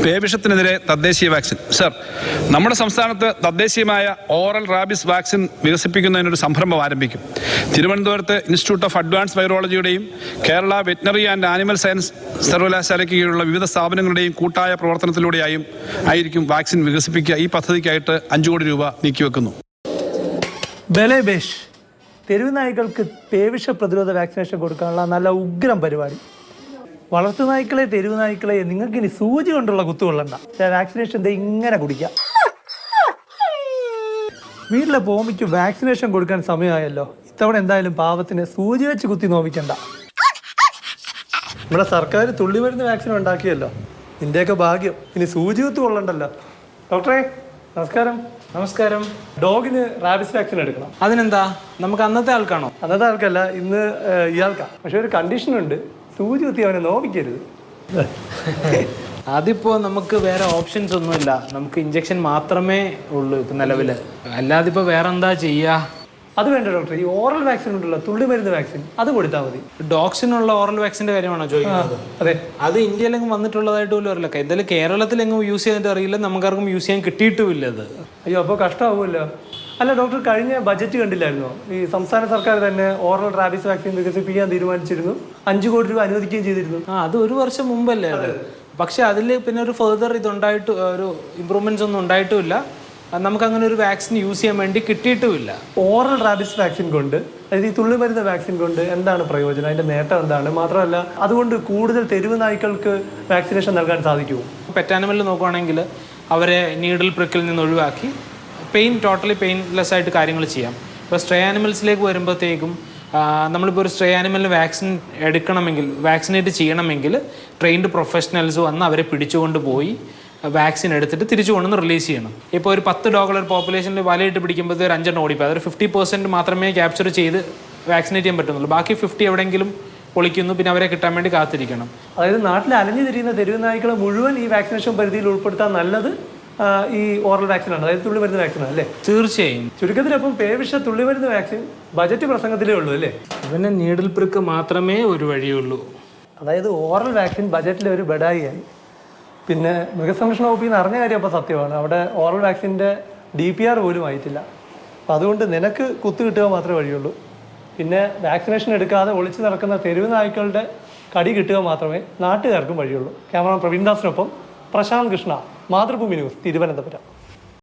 പേവിഷത്തിനെതിരെ തദ്ദേശീയ vaccine. Sir, നമ്മുടെ സംസ്ഥാനത്ത് തദ്ദേശീയമായ ഓറൽ റാബിസ് വാക്സിൻ വികസിപ്പിക്കുന്നതിനൊരു സംരംഭം ആരംഭിക്കും. തിരുവനന്തപുരത്ത് ഇൻസ്റ്റിറ്റ്യൂട്ട് ഓഫ് അഡ്വാൻസ് വൈറോളജിയുടെയും Kerala veterinary and animal science സർവകലാശാലയ്ക്ക് കീഴിലുള്ള വിവിധ സ്ഥാപനങ്ങളുടെയും കൂട്ടായ പ്രവർത്തനത്തിലൂടെയായും ആയിരിക്കും വാക്സിൻ വികസിപ്പിക്കുക. ഈ പദ്ധതിക്കായിട്ട് 5 കോടി രൂപ നീക്കിവെക്കുന്നു. ബലേബേഷ് തെരുവ് നായ്ക്കൾക്ക് പേവിഷ പ്രതിരോധ വാക്സിനേഷൻ കൊടുക്കാനുള്ള നല്ല ഉഗ്രം പരിപാടി. വളർത്തു നായ്ക്കളെ, തെരുവ് നായ്ക്കളെ, നിങ്ങൾക്ക് ഇനി സൂചി കൊണ്ടുള്ള കുത്തുകൊള്ളണ്ട. വാക്സിനേഷൻ ഇങ്ങനെ കുടിക്കാം. വീട്ടിലെ ഭൂമിക്ക് വാക്സിനേഷൻ കൊടുക്കാൻ സമയമായല്ലോ. ഇത്തവണ എന്തായാലും പാവത്തിന് സൂചി വെച്ച് കുത്തി നോവിക്കണ്ട. നമ്മുടെ സർക്കാർ തുള്ളിമരുന്ന് വാക്സിൻ ഉണ്ടാക്കിയല്ലോ. നിന്റെയൊക്കെ ഭാഗ്യം. ഇനി സൂചി കുത്ത് കൊള്ളണ്ടല്ലോ. ഡോക്ടറെ നമസ്കാരം. നമസ്കാരം. ഡോഗിന് റാബിസ് വാക്സിൻ എടുക്കണം. അതിനെന്താ, നമുക്ക് അന്നത്തെ ആൾക്കാണോ? അന്നത്തെ ആൾക്കല്ല, ഇന്ന് ഇയാൾക്കാണ്. പക്ഷെ ഒരു കണ്ടീഷനുണ്ട്, സൂചി കുത്തി അവനെ നോവിക്കരുത്. അതിപ്പോ നമുക്ക് വേറെ ഓപ്ഷൻസ് ഒന്നുമില്ല. നമുക്ക് ഇഞ്ചക്ഷൻ മാത്രമേ ഉള്ളൂ ഇപ്പൊ നിലവില്. അല്ലാതെ ഇപ്പൊ വേറെ എന്താ ചെയ്യാ? അത് വേണ്ട ഡോക്ടർ, ഈ ഓറൽ വാക്സിൻ ഉണ്ടല്ലോ, തുള്ളിമരുന്ന് വാക്സിൻ, അത് കൊടുത്താൽ മതി. ഡോഗ്സിനുള്ള ഓറൽ വാക്സിന്റെ കാര്യമാണോ ചോദിക്കുന്നത്? അതെ. അത് ഇന്ത്യയിലെങ്ങും വന്നിട്ടുള്ളതായിട്ട് പോലും അറിയില്ല. എന്തായാലും കേരളത്തിലെങ്ങും യൂസ് ചെയ്തിട്ട് അറിയില്ല, നമുക്കാർക്കും യൂസ് ചെയ്യാൻ കിട്ടിയിട്ടുമില്ല അത്. അയ്യോ, അപ്പോൾ കഷ്ടമാവുമല്ലോ. അല്ല ഡോക്ടർ, കഴിഞ്ഞ ബജറ്റ് കണ്ടില്ലായിരുന്നോ? ഈ സംസ്ഥാന സർക്കാർ തന്നെ ഓറൽ റാബിസ് വാക്സിൻ വികസിപ്പിക്കാൻ തീരുമാനിച്ചിരുന്നു. 5 കോടി രൂപ അനുവദിക്കുകയും ചെയ്തിരുന്നു. അത് 1 വർഷം മുമ്പല്ലേ അത്. പക്ഷെ അതിൽ പിന്നെ ഒരു ഫെർദർ ഇതുണ്ടായിട്ട് ഒരു ഇമ്പ്രൂവ്മെന്റ്സ് ഒന്നും ഉണ്ടായിട്ടുമില്ല. നമുക്ക് അങ്ങനെ ഒരു വാക്സിൻ യൂസ് ചെയ്യാൻ വേണ്ടി കിട്ടിയിട്ടുമില്ല. ഓറൽ റാബിസ് വാക്സിൻ കൊണ്ട്, അതായത് ഈ തുള്ളിമരുന്ന് വാക്സിൻ കൊണ്ട് എന്താണ് പ്രയോജനം? അതിന്റെ നേട്ടം എന്താണ്? മാത്രമല്ല, അതുകൊണ്ട് കൂടുതൽ തെരുവ് നായ്ക്കൾക്ക് വാക്സിനേഷൻ നൽകാൻ സാധിക്കുമോ? പെറ്റ് ആനിമലിൽ നോക്കുകയാണെങ്കിൽ അവരെ നീഡിൽ പ്രിക്കിൽ നിന്ന് ഒഴിവാക്കി ടോട്ടലി പെയിൻലെസ് ആയിട്ട് കാര്യങ്ങൾ ചെയ്യാം. ഇപ്പോൾ സ്ട്രേ ആനിമൽസിലേക്ക് വരുമ്പോഴത്തേക്കും നമ്മളിപ്പോൾ ഒരു സ്ട്രേ ആനിമലിന് വാക്സിനേറ്റ് ചെയ്യണമെങ്കിൽ ട്രെയിൻഡ് പ്രൊഫഷണൽസ് വന്ന് അവരെ പിടിച്ചുകൊണ്ട് പോയി വാക്സിൻ എടുത്തിട്ട് തിരിച്ചു കൊണ്ടുവന്ന് റിലീസ് ചെയ്യണം. ഇപ്പോൾ ഒരു 10 ഡോഗുള്ള ഒരു പോപ്പുലേഷനിൽ വലയിട്ട് പിടിക്കുമ്പോൾ ഒരു 5 ഓടിപ്പോയി. അതൊരു 50% മാത്രമേ ക്യാപ്ചർ ചെയ്ത് വാക്സിനേറ്റ് ചെയ്യാൻ പറ്റുന്നുള്ളൂ. ബാക്കി 50 എവിടെയെങ്കിലും പൊളിക്കുന്നു. പിന്നെ അവരെ കിട്ടാൻ വേണ്ടി കാത്തിരിക്കണം. അതായത് നാട്ടിൽ അലഞ്ഞു തിരിയുന്ന തെരുവ് നായ്ക്കളെ മുഴുവൻ ഈ വാക്സിനേഷൻ പരിധിയിൽ ഉൾപ്പെടുത്താൻ നല്ലത് ഈ ഓറൽ വാക്സിനാണ്, അതായത് തുള്ളിമരുന്ന് വാക്സിനാണ് അല്ലേ? തീർച്ചയായും. ചുരുക്കത്തിലപ്പം പേവിഷ തുള്ളിമരുന്ന് വാക്സിൻ ബജറ്റ് പ്രസംഗത്തിലേ ഉള്ളൂ അല്ലേ? പിന്നെ നീഡിൽ പ്രിക്ക് മാത്രമേ ഒരു വഴിയുള്ളൂ. അതായത് ഓറൽ വാക്സിൻ ബജറ്റിലെ ഒരു ബഡായിയായി. പിന്നെ മൃഗസംരക്ഷണ വകുപ്പിൽ നിന്ന് അറിഞ്ഞ കാര്യം അപ്പോൾ സത്യമാണ്. അവിടെ ഓറൽ വാക്സിൻ്റെ DPR പോലും ആയിട്ടില്ല. അപ്പം അതുകൊണ്ട് നിനക്ക് കുത്തു കിട്ടുക മാത്രമേ വഴിയുള്ളൂ. പിന്നെ വാക്സിനേഷൻ എടുക്കാതെ ഒളിച്ചു നടക്കുന്ന തെരുവ് നായ്ക്കളുടെ കടി കിട്ടുക മാത്രമേ നാട്ടുകാർക്കും വഴിയുള്ളൂ. ക്യാമറ പ്രവീൺ ദാസിനൊപ്പം പ്രശാന്ത് കൃഷ്ണ, മാതൃഭൂമി ന്യൂസ്, തിരുവനന്തപുരം.